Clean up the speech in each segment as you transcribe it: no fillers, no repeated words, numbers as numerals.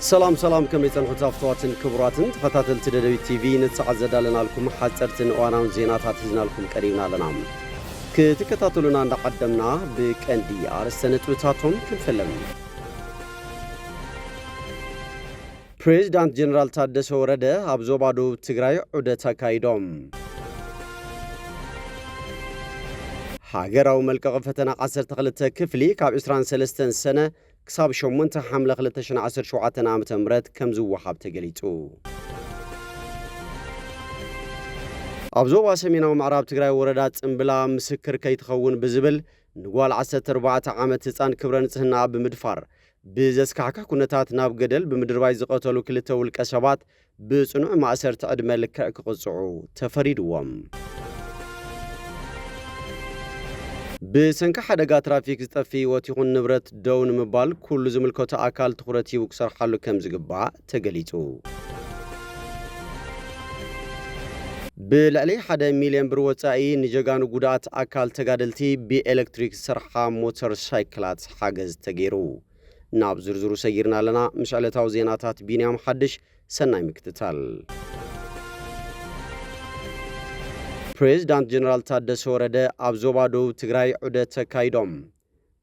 سلام كم يتنخط أفتواتن كبراتن تخطاتل تددوي تي في نتسعزد لنا لكم حاترتن واناون زيناتات هزنا لكم قريبنا لنا كتكتاتلنا نقدمنا بكندي عرستنة وتاتهم كنفلم بريزيدنت جنرال تادس ورده أبزوبادو تغراي عودة تاكايدوم هاجراو ملقا فتنا 12 كفلي كاب 23 سنة كساب شومنت حملة 2017 عام تمرت كم زوحاب تقليتو أبزوبا سمينا ومعراب تقراي وردات انبلا مسكر كي تخون بزبل نقوال 14 عام تسان كبرنت هنا بمدفار بزسكعكا كونتات ناب قدل بمدرباي زقوتلو كلتو الكسبات بصنوع مأسر تعدم لك كقصعو تفريدوام بسنك حدقا ترافيك زطفي وتيخون نبرت دون مبال كل زملكوتا أكال تخورتي وكسر حالو كم زقبع تقليتو بالعلي حدا مليون بروتاي نجاقانو قدات أكال تقادلتي بإلكتريك سرحا موتر سايكلات حاجز تقيرو ناب زرزرو سيرنا لنا مشعلتاو زيناتات بينيام حدش سناي مكتتال بريزيدنت جنرال تادس ورده أبزوبادو تغراي عودة تاكايدوم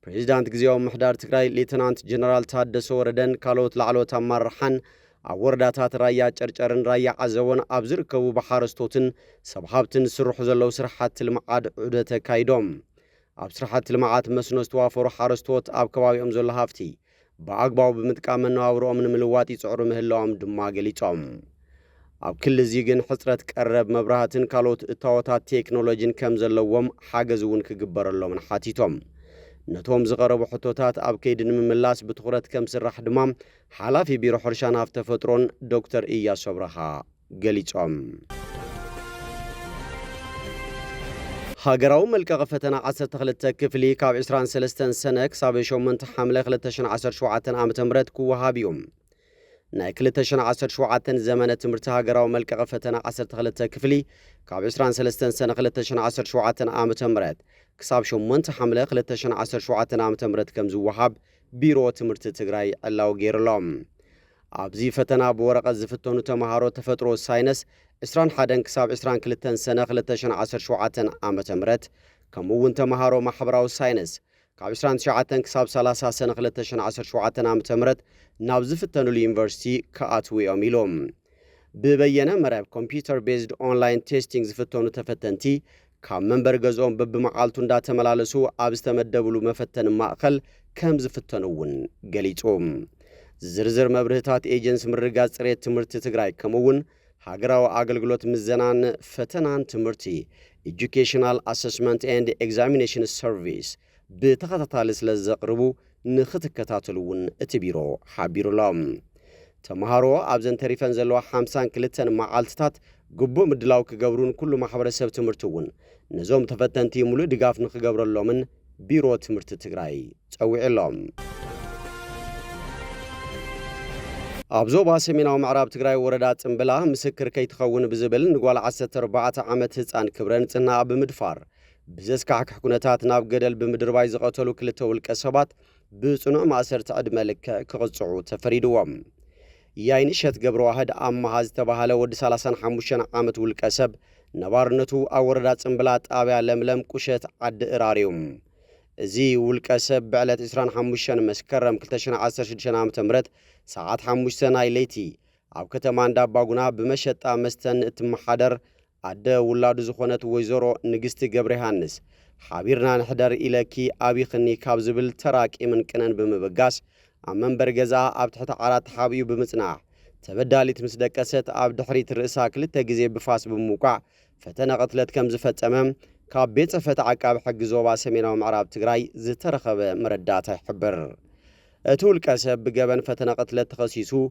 بريزيدنت غزيو محدار تغراي ليتنانت جنرال تادس وردن كالوت لعلوت مرحن أورداتات رايا چرچرن رايا عزوان أبزركو بحارستوتن سبحابتن سرح زلو سرحات المعاد عودة تاكايدوم أبسرحات المعاد مسنو استوافر حارستوت أبكواوي أمزول هافتي بأقباو بمتكامن وابرو من ملواتي تعرو مهلوام دما قليتوم أو كل زيجن حصرت قرب مبراهاتن كالوت التواتات تكنولوجين كم زلوهم حاجزون كجبر الله من حاتيتهم نتوم زغرب حطوتات أب كيدن من ملاس بتخورت كم سرح دمام حالا في بيرو حرشان هفتفترون دكتور إياس شبرها قليتهم هاجراو ملكا غفتنا 13 كفلي كاب 23 سنة كسابي شومنت حملة 2017 عام تمرت كوهابيوم نايكل 2017 زمانة تمرت هاجراو ملكا غفتنا 13 كفلي كاب 23 سنة 2017 عام تمرت كساب شومنت حملة 2017 عام تمرت كم زوحاب بيرو تمرت تغراي علاو غيرلوم أبزي فتنا بورقة زفتونو تمهارو تفترو ساينس 21 كساب 22 سنة 2017 عام تمرت كمون تمهارو محبراو ساينس كاب 29 كساب 30 سنة 2017 عام تمرت نابزفتنو اليونيفرسيتي كأتوي أميلوم ببينا مراب كمبيوتر بيزد أونلاين تيستينج زفتونو تفتنتي كام منبر غزون ببمعالتون دا تملالسو أبستمدبلو مفتن مأخل كم زفتنوون قليتوم زرزر مبرهتات ايجنس مرقاز سريت تمرت تغراي كمون هاگراو آگلگلوت مزنان فتنان تمرتي Educational Assessment and Examination Service بتخططالس لزقربو نختكتاتلون اتبيرو حابيرو لام تمهارو أبزن تريفن زلو 52 معالتات قبو مدلاو كقبرون كل محبرسب تمرتون نزوم تفتنتي مولو دقاف نخقبر اللومن بيرو تمرت تغراي تقوي اللوم أبزوبا سمينا ومعراب تغراي وردات انبلا مسكر كي تخون بزبل نقوال 14 عامت هتسان كبرن تنا بمدفار بزسكعك حكونتات ناب قدل بمدرباي زغوتلو كلتو الكسبات بصنوع مأسر تعد ملك كغصعو تفريدوام ياينشت قبر واحد أما هاز تباهلا ود 35 عامت والكسب نبارنتو أوردات انبلات آبيا لملم كوشت عد إراريوم زي والكسب بعلت 25 مسكرم 2016 عام تمرت ساعات 5 ناي ليتي أو كتمان داباقنا بمشتا مستن اتمحادر عدا ولاد زخونت ويزورو نقست قبر هانس حابيرنا نحدر إلكي آبي خني كابزبل تراك إمن كنن بمبقاس عمان برقزا آب تحت عرات حابيو بمتناع تبدالي تمسدكست آب دحريت الرئيسا كلتا قزي بفاس بموقع فتنا قتلت كم زفت أمام كاب بيت فتح عقاب حق زوبا سمينا ومعراب تغراي زترخب مردات حبر اتول كسب بقبن فتنا قتلت تخصيصو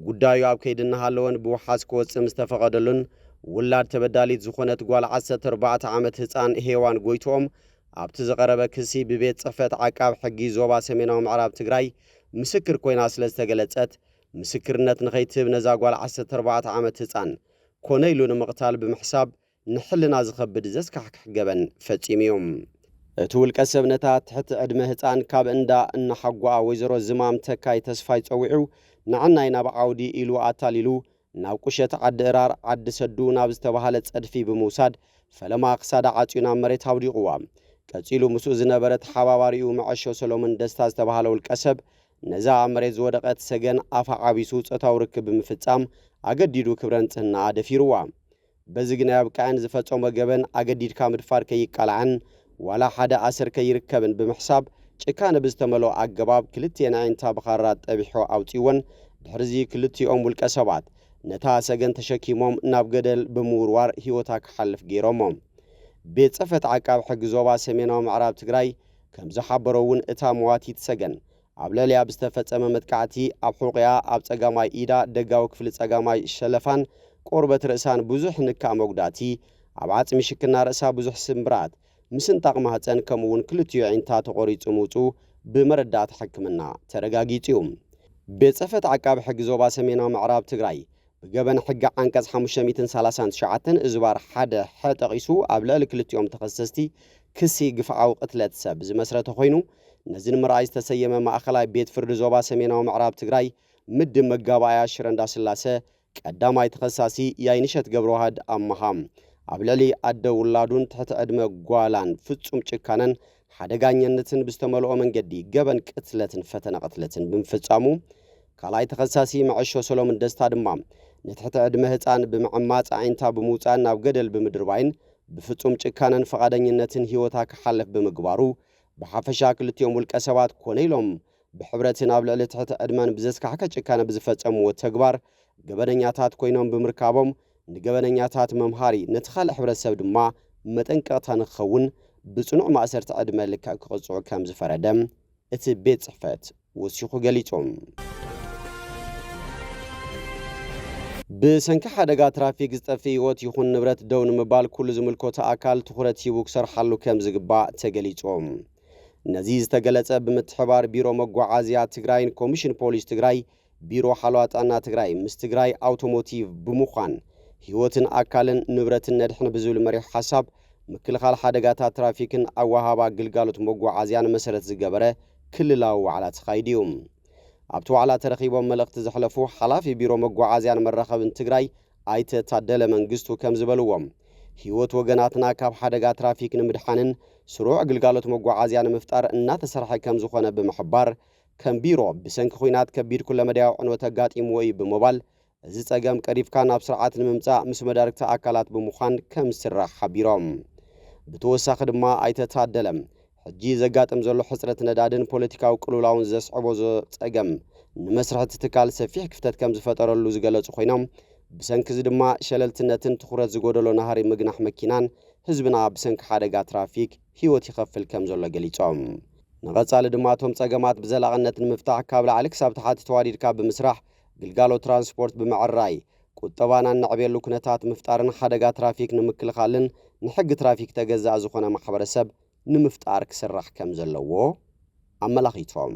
قدايو آب كيدنها اللون بوحاس كوتس مستفقدلن ولاد تبداليت زخونت قوال 14 عامت هتسان هيوان قويتوم آب تزقرب كسي ببيت صفت عقاب حقي زوبا سمينا ومعراب تغراي مسكر كوينا سلستقلتت مسكرنت نخيتب نزا قوال 14 عامت هتسان كونيلون مقتال بمحساب نحلنا زخبد زسكحك قبن فتيميوم تول كسبنتا تحت عدمه هتان كاب اندا ان حقوا ويزرو زمام تكاي تسفاي تصوعو ንዓናይ ናብ ዓውዲ ኢሉ ኣታሊሉ ናብ ቁሸት ዓዲ እራር ዓዲ ሰዱ ናብ ዝተባሃለ ጸድፊ ብምውሳድ ፈለማ ክሳዳ ዓጺዩ ናብ መሬት ኣውዲቑዋ ቀጺሉ ምስኡ ዝነበረ ተሓባባሪኡ መዐሾ ሰሎሞን ደስታ ዝተባሃለ ውልቀ ሰብ ነዛ ኣብ መሬት ዝወደቐት ሰገን ኣፋ ዓቢሱ ጾታዊ ርክብ ብምፍጻም ኣገዲዱ ክብረ ንጽህና ደፊርዋ በዚ ግን ያብቃዕን ዝፈጸሞ ገበን ኣገዲድካ ምድፋር ከይቃልዓን ዋላ ሓደ ኣስር ከይርከብን ብምሕሳብ ጭካነ ብዝተመልኦ ኣገባብ ክልቴን ኣዒንታ ብኻራት ጠቢሑ ኣውፂወን ድሕርዚ ክልቲኦም ውልቀ ሰባት ነታ ሰገን ተሸኪሞም ናብ ገደል ብምውርዋር ህይወታ ክሓልፍ ገይሮሞም ቤት ጽሕፈት ዓቃብ ሕጊ ዞባ ሰሜናዊ ምዕራብ ትግራይ ከም ዝሓበሮ እውን እታ መዋቲት ሰገን ኣብ ልዕሊያ ብዝተፈጸመ መጥቃዕቲ ኣብ ሕቑያ ኣብ ጸጋማይ ኢዳ ደጋዊ ክፍሊ ጸጋማይ ሸለፋን ቆርበት ርእሳን ብዙሕ ንካእ መጉዳእቲ ኣብ ዓጽሚ ሽክና ርእሳ ብዙሕ ስምብራት ምስንጣቕ ማህፀን ከምኡውን ክልቲኡ ዒንታ ተቖሪጹ ምውፁ ብመረዳእቲ ሕክምና ተረጋጊጹ እዩ ቤት ጽሕፈት ዓቃብ ሕጊ ዞባ ሰሜናዊ ምዕራብ ትግራይ ብገበን ሕጊ ዓንቀጽ 539 እዝባር 1 ሐ ጠቒሱ ኣብ ልዕሊ ክልቲኦም ተኸሰስቲ ክሲ ግፍዓዊ ቅትለት ሰብ ዝመስረተ ኮይኑ ነዚ ንምርኣይ ዝተሰየመ ማእኸላይ ቤት ፍርዲ ዞባ ሰሜናዊ ምዕራብ ትግራይ ምድብ መጋባእያ ሽረ እንዳስላሴ ቀዳማይ ተኸሳሲ ያይንሸት ገብረዋህድ ኣመሃም ኣብ ልዕሊ ኣደ ውላዱን ትሕቲ ዕድመ ጓላን ፍጹም ጭካነን ሓደጋኛነትን ብዝተመልኦ መንገዲ ገበን ቅትለትን ፈተነ ቅትለትን ብምፍጻሙ ካልኣይ ተኸሳሲ መዐሾ ሰሎሞን ደስታ ድማ ንትሕቲ ዕድመ ህፃን ብምዕማፅ ዓይንታ ብምውፃን ናብ ገደል ብምድርባይን ብፍጹም ጭካነን ፈቃደኝነትን ህይወታ ክሓልፍ ብምግባሩ ብሓፈሻ ክልቲኦም ውልቀ ሰባት ኮነ ኢሎም ብሕብረትን ኣብ ልዕሊ ትሕቲ ዕድመን ብዘስካሕከ ጭካነ ብዝፈጸምዎ ተግባር ገበነኛታት ኮይኖም ብምርካቦም ንገበነኛታት መምሃሪ ነቲ ካልእ ሕብረተሰብ ድማ መጠንቀቕታ ንክኸውን ብጽኑዕ ማእሰርቲ ዕድመ ልክዕ ክቕጽዑ ከም ዝፈረደም እቲ ቤት ጽሕፈት ወሲኹ ገሊጾም ብሰንኪ ሓደጋ ትራፊክ ዝጠፍእ ህይወት ይኹን ንብረት ደው ንምባል ኩሉ ዝምልከቶ ኣካል ትኹረት ሂቡ ክሰርሓሉ ከም ዝግባእ ተገሊጾም ነዚ ዝተገለጸ ብምትሕባር ቢሮ መጓዓዝያ ትግራይን ኮሚሽን ፖሊስ ትግራይ ቢሮ ሓለዋ ጥዕና ትግራይ ምስ ትግራይ ኣውቶሞቲቭ ብምዃን ህይወትን ኣካልን ንብረትን ነድሕን ብዝብል መሪሕ ሓሳብ ምክልኻል ሓደጋታት ትራፊክን ኣወሃባ ግልጋሎት መጓዓዝያን መሰረት ዝገበረ ክልላዊ ዋዕላ ተኻይዱ እዩ ኣብቲ ዋዕላ ተረኺቦም መልእኽቲ ዘሕለፉ ሓላፊ ቢሮ መጓዓዝያን መራኸብን ትግራይ ኣይተ ታደለ መንግስቱ ከም ዝበልዎም ህይወት ወገናትና ካብ ሓደጋ ትራፊክ ንምድሓንን ስሩዕ ግልጋሎት መጓዓዝያ ንምፍጣር እናተሰርሐ ከም ዝኾነ ብምሕባር ከም ቢሮ ብሰንኪ ኩናት ከቢድ ኩለ መድያዊ ዕንወት ኣጋጢምዎ እዩ ብምባል እዚ ጸገም ቀሪፍካ ናብ ስርዓት ንምምጻእ ምስ መዳርክቲ ኣካላት ብምዃን ከም ዝስራሕ ሓቢሮም ብተወሳኺ ድማ ኣይተታደለም ሕጂ ዘጋጥም ዘሎ ሕፅረት ነዳድን ፖለቲካዊ ቅልውላውን ዘስዕቦ ጸገም ንመስርሕ ትካል ሰፊሕ ክፍተት ከም ዝፈጠረሉ ዝገለጹ ኮይኖም ብሰንኪ እዚ ድማ ሸለልትነትን ትኹረት ዝጎደሎ ናሃሪ ምግናሕ መኪናን ህዝብና ብሰንኪ ሓደጋ ትራፊክ ህይወት ይኸፍል ከም ዘሎ ገሊጾም ንቐጻሊ ድማ እቶም ጸገማት ብዘላቕነት ንምፍታሕ ካብ ላዕሊ ክሳብ ታሕቲ ተዋዲድካ ብምስራሕ ግልጋሎት ትራንስፖርት ብምዕራይ ቁጠባና ንዕብየሉ ኩነታት ምፍጣርን ሓደጋ ትራፊክ ንምክልኻልን ንሕጊ ትራፊክ ተገዛእ ዝኾነ ማሕበረሰብ ንምፍጣር ክስራሕ ከም ዘለዎ ኣመላኺቶም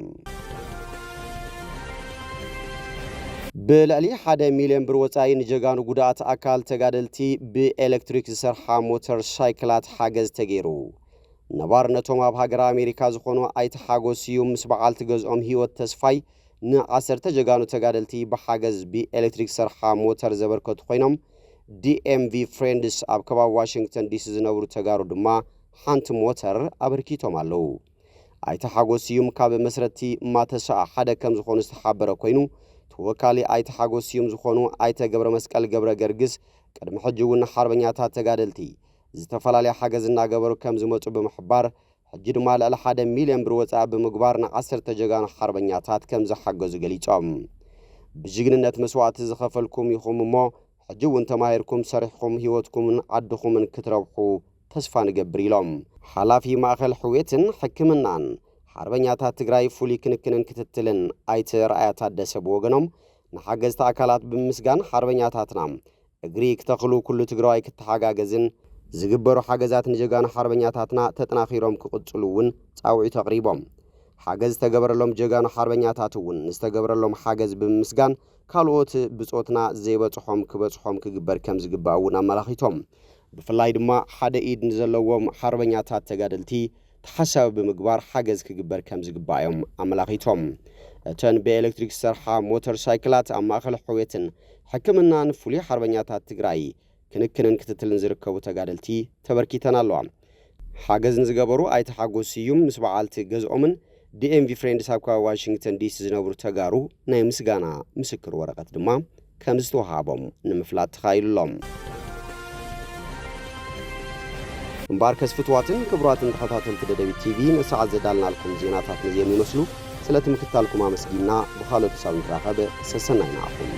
ብልዕሊ 1 ሚልዮን ብር ወጻኢ ንጀጋኑ ጉድኣት ኣካል ተጋደልቲ ብኤሌክትሪክ ዝሰርሓ ሞተር ሳይክላት ሓገዝ ተገይሩ ነባርነቶም ኣብ ሃገር ኣሜሪካ ዝኾኑ ኣይተሓጎስ እዩ ምስ በዓልቲ ገዝኦም ህይወት ተስፋይ ን10 ጀጋኑ ተጋደልቲ ብሓገዝ ብኤሌክትሪክ ዝሰርሓ ሞተር ዘበርከቱ ኮይኖም DMV ፍሬንድስ ኣብ ከባቢ ዋሽንግተን ዲሲ ዝነብሩ ተጋሩ ድማ ሓንቲ ሞተር ኣበርኪቶም ኣለዉ ኣይተሓጎስ እዩ ካብ መስረቲ ማተሰኣ ሓደ ከም ዝኾኑ ዝተሓበረ ኮይኑ ተወካሊ ኣይተሓጎስ እዩ ዝኾኑ ኣይተ ገብረ መስቀል ገብረ ገርግስ ቅድሚ ሕጂ እውን ሓርበኛታት ተጋደልቲ ዝተፈላለዩ ሓገዝ እናገበሩ ከም ዝመጹ ብምሕባር ሕጂ ድማ ልዕሊ 1 ሚልዮን ብር ወጻኢ ብምግባር ን10 ጀጋኑ ሓርበኛታት ከም ዝሓገዙ ገሊጾም ብጅግንነት መስዋዕቲ ዝኸፈልኩም ኢኹም እሞ ሕጂ እውን ተማሂርኩም ሰሪሕኩም ህይወትኩምን ዓድኹምን ክትረብሑ ተስፋ ንገብር ኢሎም ሓላፊ ማእኸል ሕዌትን ሕክምናን ሓርበኛታት ትግራይ ፍሉይ ክንክንን ክትትልን ኣይተ ረኣያ ታደሰ ብወገኖም ንሓገዝቲ ኣካላት ብምስጋን ሓርበኛታትና እግሪ ክተኽሉ ኩሉ ትግራዋይ ክትሓጋገዝን ዝግበሩ ሓገዛት ንጀጋኑ ሓርበኛታትና ተጠናኺሮም ክቕጽሉ እውን ጻውዒት ኣቕሪቦም ሓገዝ ተገበረሎም ጀጋኑ ሓርበኛታት እውን ንዝተገበረሎም ሓገዝ ብምስጋን ካልኦት ብጾትና ዘይበጽሖም ክበጽሖም ክግበር ከም ዝግባእ እውን ኣመላኺቶም ብፍላይ ድማ ሓደ ኢድ ንዘለዎም ሓርበኛታት ተጋደልቲ ተሓሳቢ ብምግባር ሓገዝ ክግበር ከም ዝግባእ እዮም ኣመላኺቶም እተን ብኤሌክትሪክ ዝሰርሓ ሞተር ሳይክላት ኣብ ማእኸል ሕውየትን ሕክምናን ፍሉይ ሓርበኛታት ትግራይ ክንክንን ክትትልን ዝርከቡ ተጋደልቲ ተበርኪተን ኣለዋ ሓገዝን ዝገበሩ ኣይተሓጎስ ስዩም ምስ በዓልቲ ገዝኦምን ዲኤምቪ ፍሬንድስ ኣብ ከባቢ ዋሽንግተን ዲሲ ዝነብሩ ተጋሩ ናይ ምስጋና ምስክር ወረቐት ድማ ከም ዝተወሃቦም ንምፍላጥ ተኻይሉሎም እምባር ከስፍትዋትን ክብራትን ተኸታተልቲ ደደቢት ቲቪ ንሰዓት ዘዳልናልኩም ዜናታት ነዚኦም ይመስሉ ስለትምክታልኩም ኣመስጊና ብኻልኦት ሳብ ንራኸብ ሰሰናይና ኣኹም